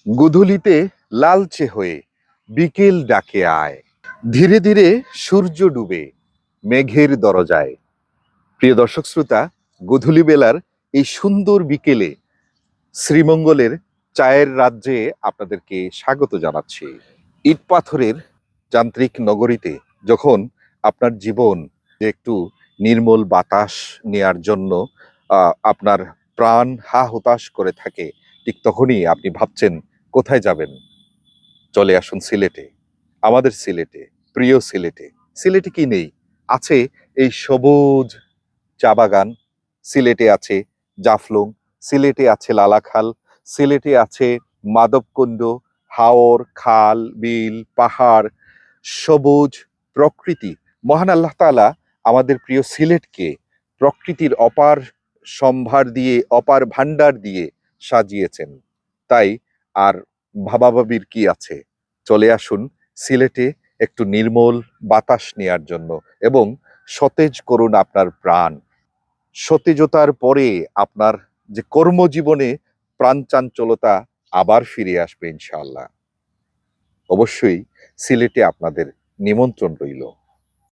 গোধূলিতে লালচে হয়ে বিকেল ডাকে আয়, ধীরে ধীরে সূর্য ডুবে মেঘের দরজায়। প্রিয় দর্শক শ্রোতা, গোধূলি বেলার এই সুন্দর বিকেলে শ্রীমঙ্গলের চায়ের রাজ্যে আপনাদেরকে স্বাগত জানাচ্ছি। ইট পাথরের যান্ত্রিক নগরীতে যখন আপনার জীবন যে একটু নির্মল বাতাস নেয়ার জন্য আপনার প্রাণ হা হুতাশ করে থাকে, ঠিক তখনই আপনি ভাবছেন কোথায় যাবেন। চলে আসুন সিলেটে, আমাদের সিলেটে, প্রিয় সিলেটে। সিলেটে কি নেই? আছে এই সবুজ চা বাগান, সিলেটে আছে জাফলং, সিলেটে আছে লালাখাল, সিলেটে আছে মাধবকুণ্ড, হাওর, খাল, বিল, পাহাড়, সবুজ প্রকৃতি। মহান আল্লাহ তাআলা আমাদের প্রিয় সিলেটকে প্রকৃতির অপার সম্ভার দিয়ে, অপার ভান্ডার দিয়ে সাজিয়েছেন। তাই আর ভাবাভাবির কি আছে? চলে আসুন সিলেটে একটু নির্মল বাতাস নেয়ার জন্য এবং সতেজ করুন আপনার প্রাণ। সতেজতার পরে আপনার যে কর্মজীবনে প্রাণচাঞ্চলতা আবার ফিরে আসবে ইনশাআল্লাহ। অবশ্যই সিলেটে আপনাদের নিমন্ত্রণ রইল।